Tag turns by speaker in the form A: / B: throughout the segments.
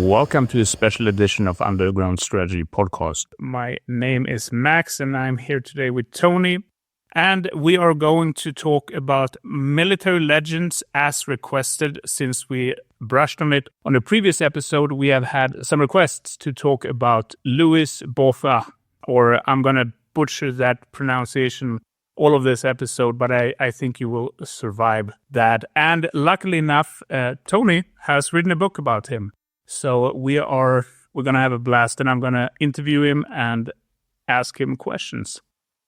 A: Welcome to a special edition of Underground Strategy Podcast. My name is Max and I'm here today with Tony. And we are going to talk about military legends as requested. Since we brushed on it on the previous episode, we have had some requests to talk about Louis Botha, or I'm going to butcher that pronunciation all of this episode, but I think you will survive that. And luckily enough, Tony has written a book about him. So we're going to have a blast, and I'm going to interview him and ask him questions.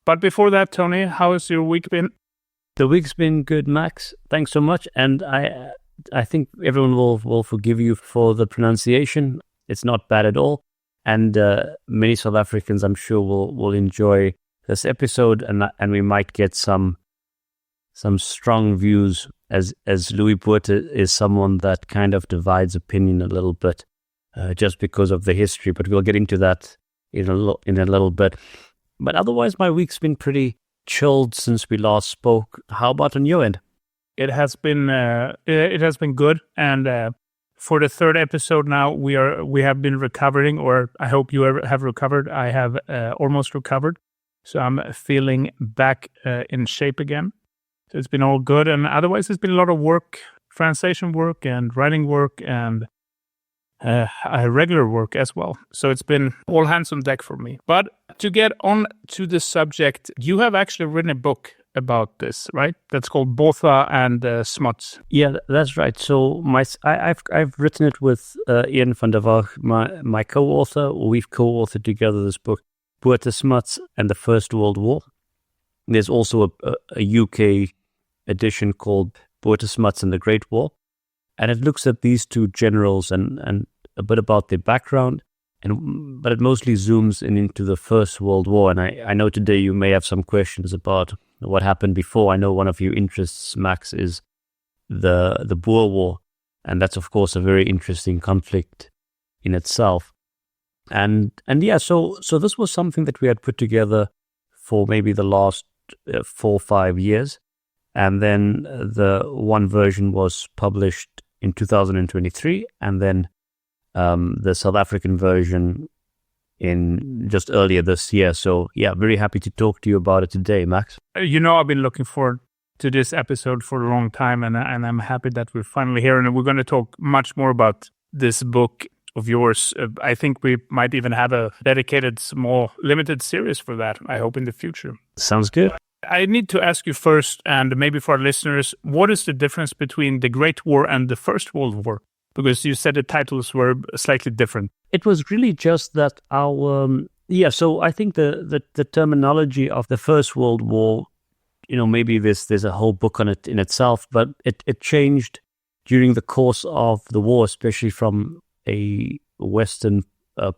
A: But before that, Tony, how has your week been?
B: The week's been good, Max. Thanks so much. And I think everyone will forgive you for the pronunciation. It's not bad at all. And many South Africans, I'm sure, will enjoy this episode, and we might get some strong views, as Louis Botha is someone that kind of divides opinion a little bit, just because of the history. But we'll get into that in a little bit. But otherwise, my week's been pretty chilled since we last spoke. How about on your end?
A: It has been good, and for the third episode now, we have been recovering, or I hope you have recovered. I have almost recovered, so I'm feeling back in shape again. So it's been all good, and otherwise it's been a lot of work, translation work and writing work and regular work as well. So it's been all hands on deck for me. But to get on to the subject, you have actually written a book about this, right? That's called Botha and Smuts.
B: Yeah, that's right. So I've written it with Ian van der Waag, my co-author. We've co-authored together this book, Botha, Smuts and the First World War. There's also a UK edition called Botha, Smuts and the Great War. And it looks at these two generals and a bit about their background, but it mostly zooms into the First World War. And I know today you may have some questions about what happened before. I know one of your interests, Max, is the Boer War. And that's, of course, a very interesting conflict in itself. And yeah, so this was something that we had put together for maybe the last 4 or 5 years. And then the one version was published in 2023, and then the South African version in just earlier this year. So yeah, very happy to talk to you about it today, Max.
A: You know, I've been looking forward to this episode for a long time, and I'm happy that we're finally here, and we're going to talk much more about this book of yours. I think we might even have a dedicated, small, limited series for that, I hope, in the future.
B: Sounds good.
A: I need to ask you first, and maybe for our listeners, what is the difference between the Great War and the First World War? Because you said the titles were slightly different.
B: It was really just that so I think the terminology of the First World War, maybe there's a whole book on it in itself, but it changed during the course of the war, especially from a Western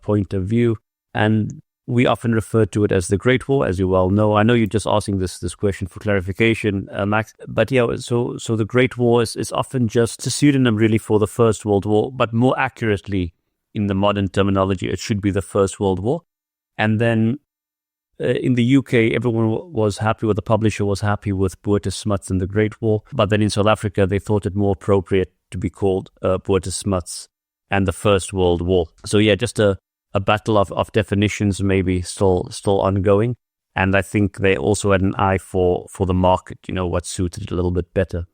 B: point of view. And we often refer to it as the Great War, as you well know. I know you're just asking this question for clarification, Max. But yeah, so the Great War is often just a pseudonym really for the First World War, but more accurately in the modern terminology, it should be the First World War. And then in the UK, everyone was happy with, the publisher was happy with Botha, Smuts and the Great War. But then in South Africa, they thought it more appropriate to be called Botha, Smuts and the First World War. So yeah, just a battle of definitions, maybe still ongoing. And I think they also had an eye for the market, what suited it a little bit better.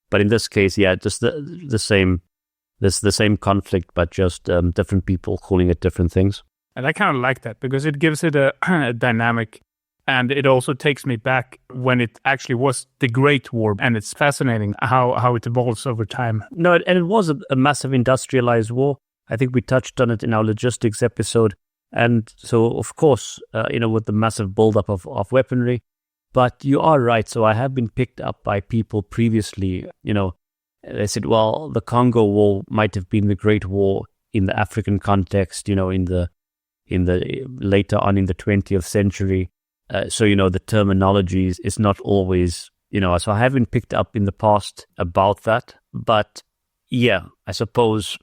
B: But in this case, yeah, just the same conflict, but just different people calling it different things.
A: And I kind of like that because it gives it a dynamic, and it also takes me back when it actually was the Great War. And it's fascinating how it evolves over time.
B: No, and it was a massive industrialized war. I think we touched on it in our logistics episode. And so, of course, with the massive buildup of weaponry. But you are right. So I have been picked up by people previously, they said, well, the Congo War might have been the Great War in the African context, in the later on in the 20th century. So, the terminology is not always, so I have been picked up in the past about that. But yeah, I suppose,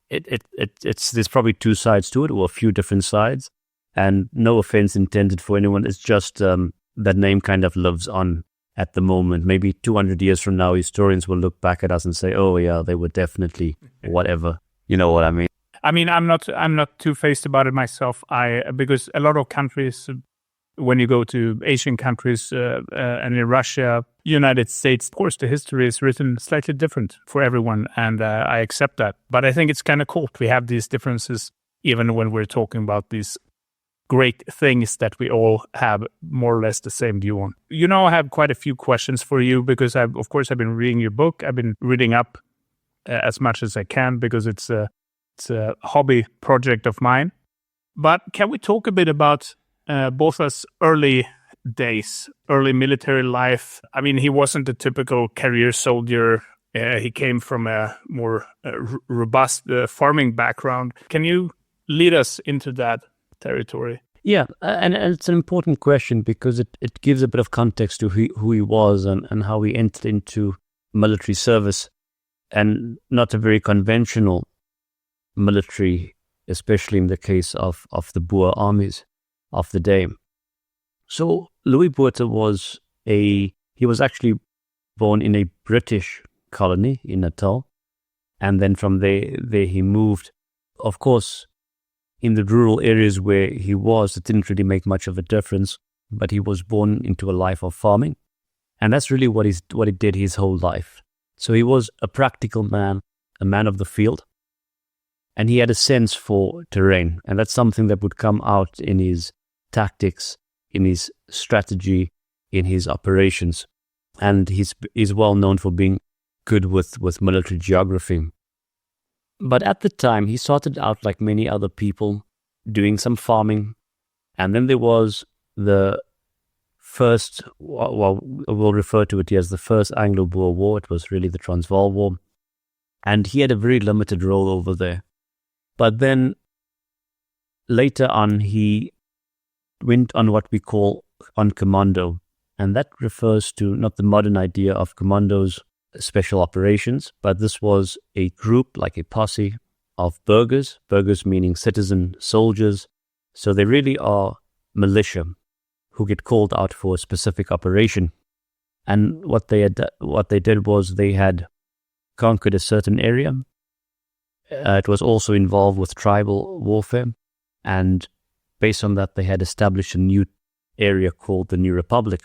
B: it's there's probably two sides to it, or a few different sides, and no offense intended for anyone. It's just that name kind of lives on at the moment. Maybe 200 years from now, historians will look back at us and say, oh yeah, they were definitely whatever. You know what I mean?
A: I mean, I'm not too phased about it myself. Because a lot of countries, when you go to Asian countries and in Russia, United States, of course, the history is written slightly different for everyone, and I accept that. But I think it's kind of cool. We have these differences, even when we're talking about these great things that we all have more or less the same view on. You know, I have quite a few questions for you because I've been reading your book. I've been reading up as much as I can because it's a hobby project of mine. But can we talk a bit about Botha's early days, early military life? I mean, he wasn't a typical career soldier. He came from a more robust farming background. Can you lead us into that territory?
B: Yeah, and it's an important question because it gives a bit of context to who he was and how he entered into military service, and not a very conventional military, especially in the case of the Boer armies of the day. So Louis Botha was actually born in a British colony in Natal, and then from there he moved. Of course, in the rural areas where he was, it didn't really make much of a difference, but he was born into a life of farming, and that's really what he did his whole life. So he was a practical man, a man of the field, and he had a sense for terrain, and that's something that would come out in his tactics, in his strategy, in his operations, and he's well known for being good with military geography. But at the time, he started out like many other people, doing some farming, and then there was the first, well, we'll refer to it as the First Anglo-Boer War. It was really the Transvaal War, and he had a very limited role over there. But then later on, he went on what we call on commando, and that refers to not the modern idea of commandos, special operations, but this was a group, like a posse of burghers meaning citizen soldiers. So they really are militia who get called out for a specific operation. And what they did was they had conquered a certain area. It was also involved with tribal warfare, and based on that, they had established a new area called the New Republic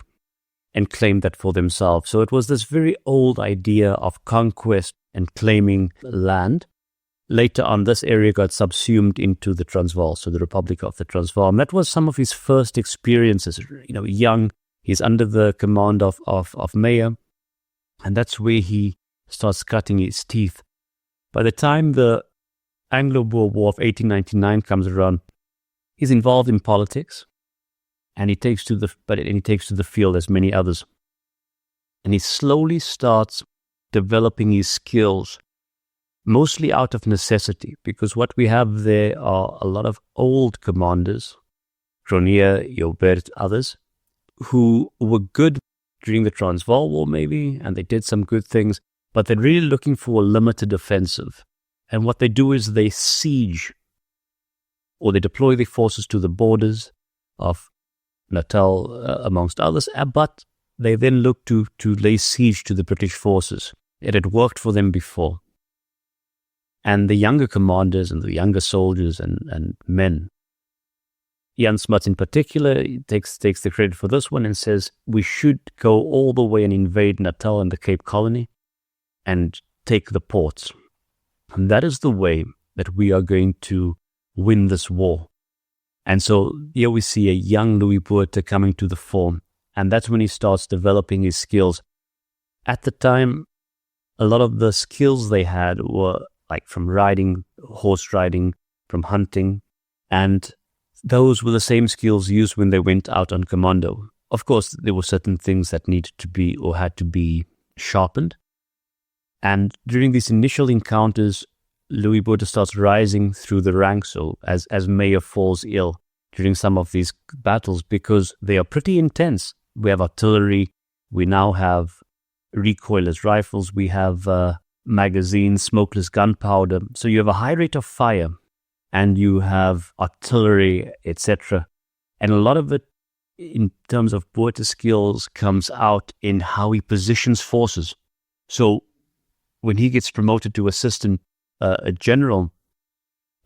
B: and claimed that for themselves. So it was this very old idea of conquest and claiming land. Later on, this area got subsumed into the Transvaal, so the Republic of the Transvaal. And that was some of his first experiences. You know, young, he's under the command of Meyer, and that's where he starts cutting his teeth. By the time the Anglo-Boer War of 1899 comes around, he's involved in politics, and he takes to the field as many others. And he slowly starts developing his skills, mostly out of necessity, because what we have there are a lot of old commanders, Cronje, Joubert, others, who were good during the Transvaal War maybe, and they did some good things, but they're really looking for a limited offensive. And what they do is they siege, or they deploy their forces to the borders of Natal, amongst others, but they then look to lay siege to the British forces. It had worked for them before. And the younger commanders and the younger soldiers and men, Jan Smuts in particular, takes the credit for this one and says, we should go all the way and invade Natal and the Cape Colony and take the ports. And that is the way that we are going to win this war. And so here we see a young Louis Botha coming to the fore, and that's when he starts developing his skills. At the time, a lot of the skills they had were like from riding, horse riding, from hunting, and those were the same skills used when they went out on commando. Of course, there were certain things that needed to be or had to be sharpened. And during these initial encounters, Louis Botha starts rising through the ranks, so as Meyer falls ill during some of these battles, because they are pretty intense. We have artillery, we now have recoilless rifles, we have magazines, smokeless gunpowder. So you have a high rate of fire, and you have artillery, etc. And a lot of it, in terms of Botha's skills, comes out in how he positions forces. So when he gets promoted to assistant a general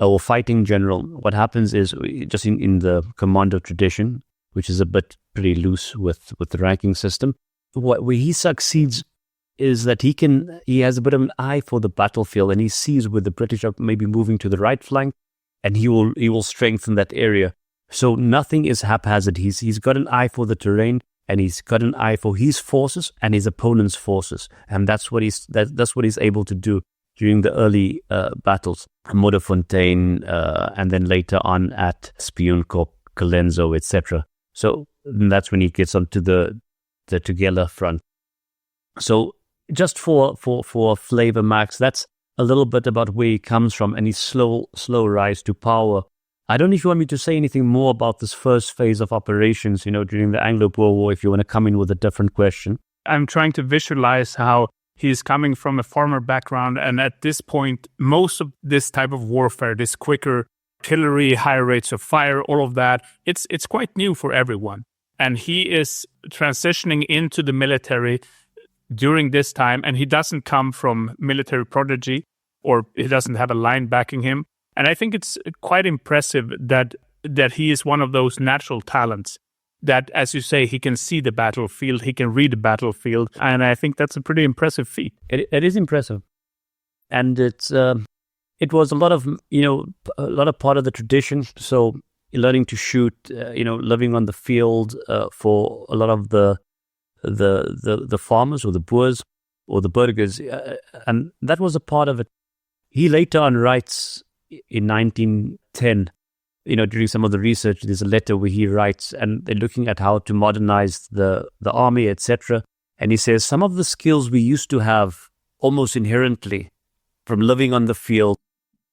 B: or fighting general, what happens is just in the commando tradition, which is a bit pretty loose with the ranking system, where he succeeds is that he has a bit of an eye for the battlefield, and he sees where the British are maybe moving to the right flank, and he will strengthen that area. So nothing is haphazard. He's got an eye for the terrain, and he's got an eye for his forces and his opponent's forces, and that's what he's able to do during the early battles, Modderfontein, and then later on at Spionkop, Colenso, etc. So that's when he gets onto the Tugela front. So just for flavor, Max, that's a little bit about where he comes from and his slow rise to power. I don't know if you want me to say anything more about this first phase of operations, during the Anglo-Boer War, if you want to come in with a different question.
A: I'm trying to visualize how he's coming from a farmer background, and at this point, most of this type of warfare, this quicker artillery, higher rates of fire, all of that, it's quite new for everyone. And he is transitioning into the military during this time, and he doesn't come from military prodigy, or he doesn't have a line backing him. And I think it's quite impressive that he is one of those natural talents that, as you say, he can see the battlefield, he can read the battlefield, and I think that's a pretty impressive feat.
B: It is impressive, and it was a lot of part of the tradition. So learning to shoot, living on the field for a lot of the farmers or the Boers or the burghers, and that was a part of it. He later on writes in 1910, during some of the research, there's a letter where he writes, and they're looking at how to modernize the army, etc. And he says, some of the skills we used to have almost inherently from living on the field,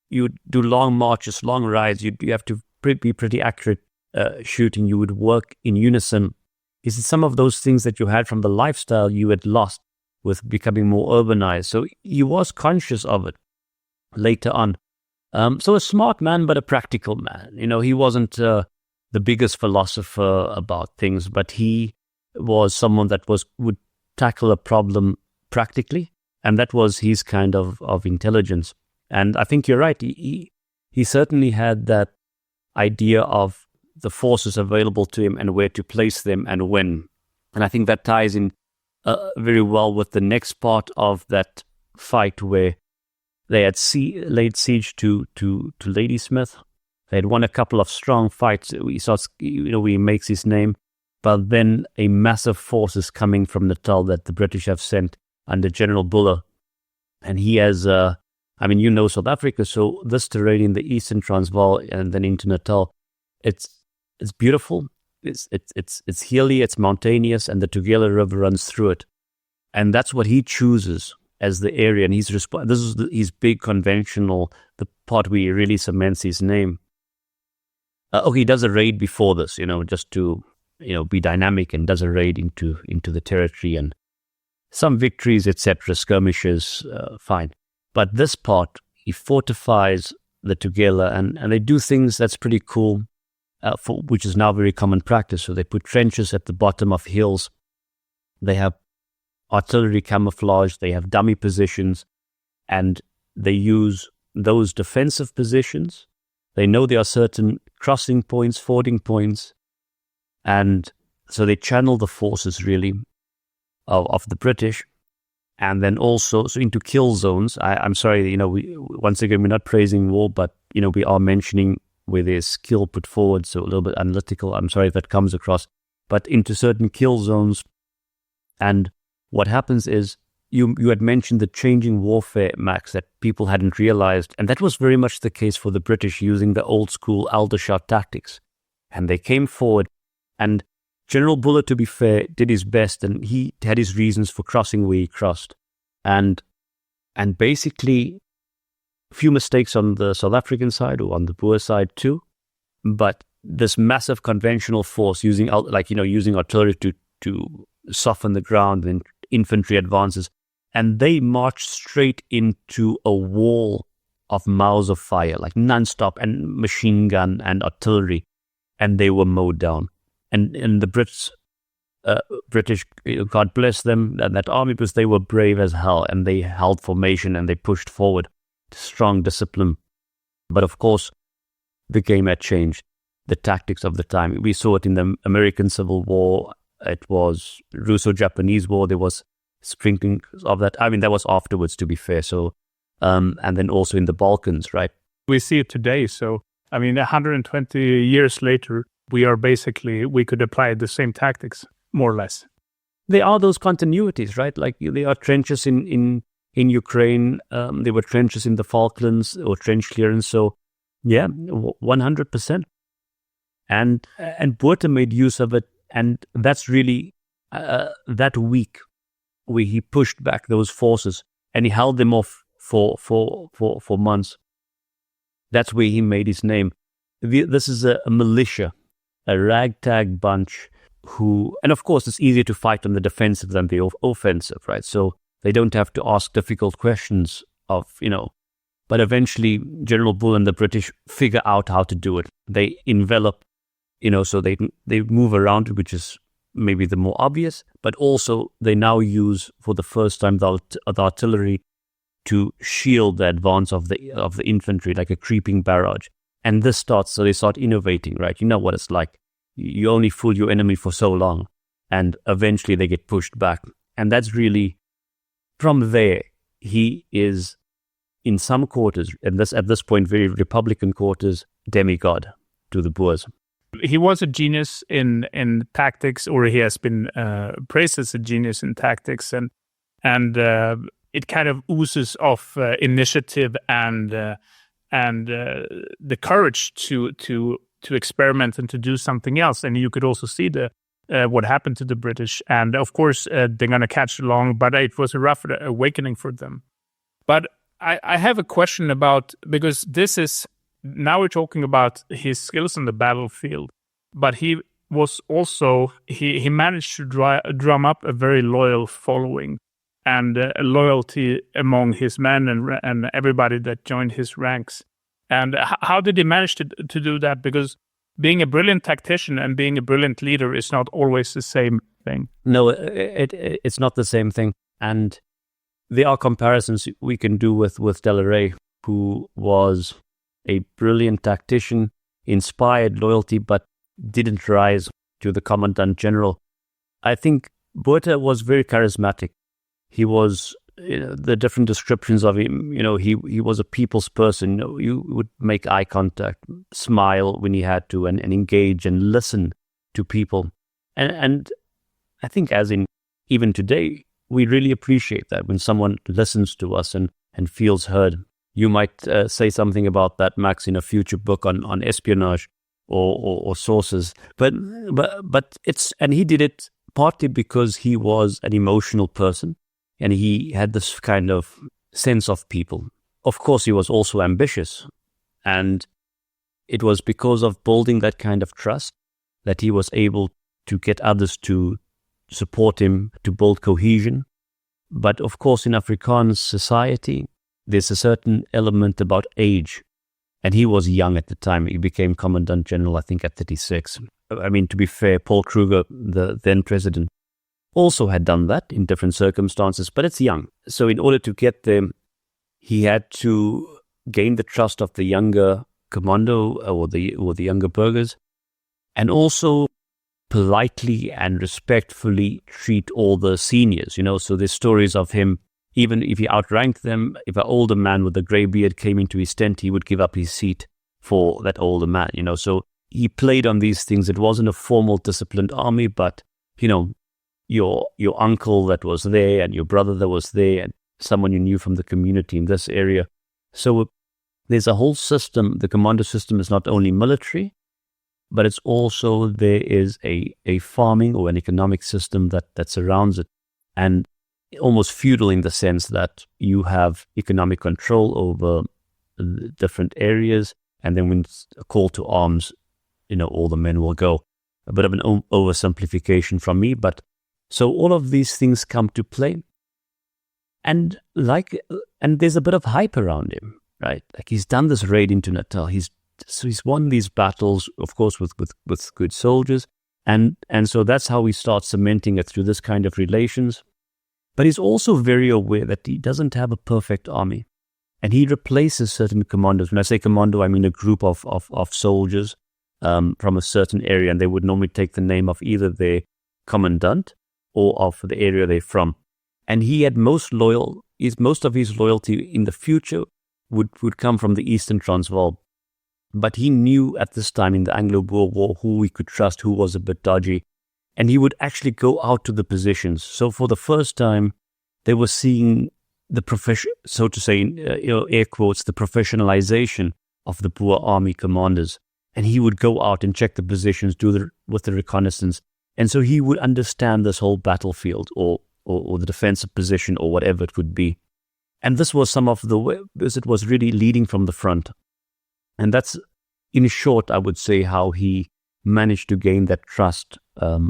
B: you do long marches, long rides, you have to be pretty accurate shooting, you would work in unison. He said some of those things that you had from the lifestyle you had lost with becoming more urbanized. So he was conscious of it later on. So a smart man, but a practical man. He wasn't the biggest philosopher about things, but he was someone that would tackle a problem practically, and that was his kind of intelligence. And I think you're right. He certainly had that idea of the forces available to him and where to place them and when. And I think that ties in very well with the next part of that fight, where they had laid siege to Ladysmith. They had won a couple of strong fights. We saw, he makes his name, but then a massive force is coming from Natal that the British have sent under General Buller, and he has, South Africa. So this terrain in the eastern Transvaal and then into Natal, it's beautiful. It's hilly, it's mountainous, and the Tugela River runs through it, and that's what he chooses as the area. And this is his big conventional, the part where he really cements his name. He does a raid before this, just to be dynamic, and does a raid into the territory and some victories, etc., skirmishes, fine. But this part, he fortifies the Tugela, and they do things that's pretty cool, which is now very common practice. So they put trenches at the bottom of hills. They have artillery camouflage. They have dummy positions, and they use those defensive positions. They know there are certain crossing points, fording points, and so they channel the forces really of the British, and then also into kill zones. I'm sorry, once again, we're not praising war, but we are mentioning where there's skill put forward, so a little bit analytical. I'm sorry if that comes across, but into certain kill zones. And what happens is, you had mentioned the changing warfare, Max, that people hadn't realized, and that was very much the case for the British, using the old school Aldershot tactics. And they came forward, and General Buller, to be fair, did his best, and he had his reasons for crossing where he crossed. And basically, a few mistakes on the South African side or on the Boer side too, but this massive conventional force using artillery to soften the ground, and infantry advances, and they marched straight into a wall of mouths of fire, like non-stop, and machine gun and artillery, and they were mowed down. And the British, God bless them, and that army, because they were brave as hell, and they held formation and they pushed forward. strong discipline. But of course, the game had changed, the tactics of the time. We saw it in the American Civil War. It was Russo-Japanese War. There was sprinkling of that. I mean, that was afterwards, to be fair. So, and then also in the Balkans, right?
A: We see it today. So, I mean, 120 years later, we could apply the same tactics, more or less.
B: There are those continuities, right? Like there are trenches in Ukraine. There were trenches in the Falklands or trench clearance. So, yeah, 100%. And Botha made use of it. And that's really that week where he pushed back those forces and he held them off for months. That's where he made his name. This is a militia, a ragtag bunch who, and of course it's easier to fight on the defensive than the offensive, right? So they don't have to ask difficult questions but eventually General Bull and the British figure out how to do it. They envelop, so they move around, which is maybe the more obvious, but also they now use for the first time the artillery to shield the advance of the infantry, like a creeping barrage. And they start innovating, right? You know what it's like. You only fool your enemy for so long, and eventually they get pushed back. And that's really, from there, he is, in some quarters, and at this point, very Republican quarters, demigod to the Boers.
A: He was a genius in tactics, or he has been praised as a genius in tactics, and it kind of oozes of initiative and the courage to experiment and to do something else. And you could also see what happened to the British, and of course they're gonna catch along. But it was a rough awakening for them. But I have a question about, because now we're talking about his skills on the battlefield, but he was also he managed to drum up a very loyal following and a loyalty among his men and everybody that joined his ranks. And how did he manage to do that? Because being a brilliant tactician and being a brilliant leader is not always the same thing.
B: No, it's not the same thing. And there are comparisons we can do with Delaray, who was a brilliant tactician, inspired loyalty, but didn't rise to the Commandant General. I think Botha was very charismatic. He was, the different descriptions of him, he was a people's person. You would make eye contact, smile when he had to, and engage and listen to people. And I think as in even today, we really appreciate that when someone listens to us and feels heard. You might say something about that, Max, in a future book on espionage or sources. But and he did it partly because he was an emotional person and he had this kind of sense of people. Of course, he was also ambitious, and it was because of building that kind of trust that he was able to get others to support him, to build cohesion. But of course, in Afrikaans society, there's a certain element about age. And he was young at the time. He became Commandant General, I think, at 36. I mean, to be fair, Paul Kruger, the then president, also had done that in different circumstances, but it's young. So in order to get there, he had to gain the trust of the younger commando or the younger burghers, and also politely and respectfully treat all the seniors, So there's stories of him, even if he outranked them, if an older man with a grey beard came into his tent, he would give up his seat for that older man, So he played on these things. It wasn't a formal, disciplined army, but, your uncle that was there and your brother that was there and someone you knew from the community in this area. So there's a whole system. The commando system is not only military, but it's also, there is a farming or an economic system that surrounds it, and almost feudal in the sense that you have economic control over different areas, and then when it's a call to arms, all the men will go. A bit of an oversimplification from me, but so all of these things come to play, and there's a bit of hype around him, right? Like he's done this raid into Natal. He's won these battles, of course, with good soldiers. And so that's how we start cementing it through this kind of relations. But he's also very aware that he doesn't have a perfect army. And he replaces certain commandos. When I say commando, I mean a group of soldiers from a certain area, and they would normally take the name of either their commandant or of the area they're from. And he had most of his loyalty in the future would come from the Eastern Transvaal. But he knew at this time in the Anglo-Boer War who we could trust, who was a bit dodgy. And he would actually go out to the positions. So for the first time, they were seeing the profession, so to say, air quotes, the professionalization of the Boer army commanders. And he would go out and check the positions, with the reconnaissance. And so he would understand this whole battlefield or the defensive position or whatever it would be. And this was some of the way, because it was really leading from the front. And that's, in short, I would say, how he managed to gain that trust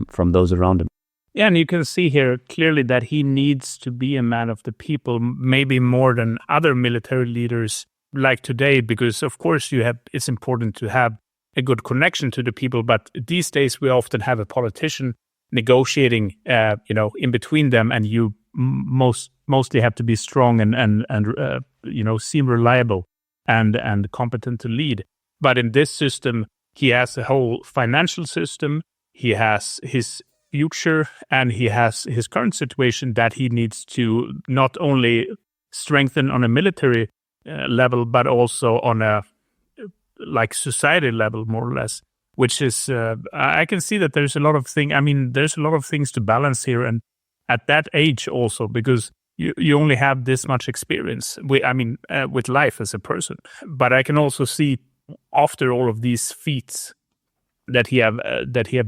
B: from those around him.
A: Yeah, and you can see here clearly that he needs to be a man of the people, maybe more than other military leaders like today, because of course it's important to have a good connection to the people, but these days we often have a politician negotiating, in between them, and you mostly have to be strong and seem reliable and competent to lead. But in this system, he has a whole financial system, he has his future, and he has his current situation that he needs to not only strengthen on a military level, but also on a society level, more or less, which is, I can see that there's a lot of things to balance here. And at that age also, because you only have this much experience with life as a person. But I can also see after all of these feats that he have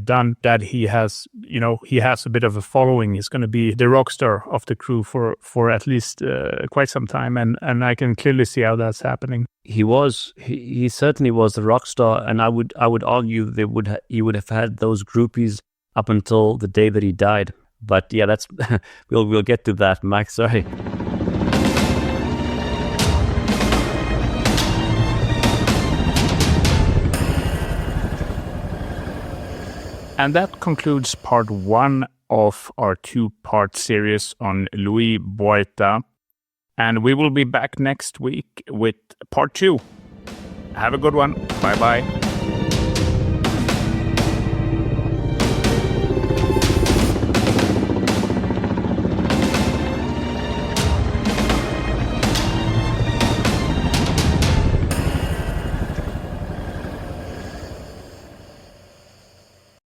A: done, that he has a bit of a following. He's going to be the rock star of the crew for at least quite some time, and I can clearly see how that's happening.
B: He certainly was the rock star, and I would argue he would have had those groupies up until the day that he died. But yeah, that's we'll get to that, Max. Sorry.
A: And that concludes part 1 of our 2-part series on Louis Botha. And we will be back next week with part 2. Have a good one. Bye-bye.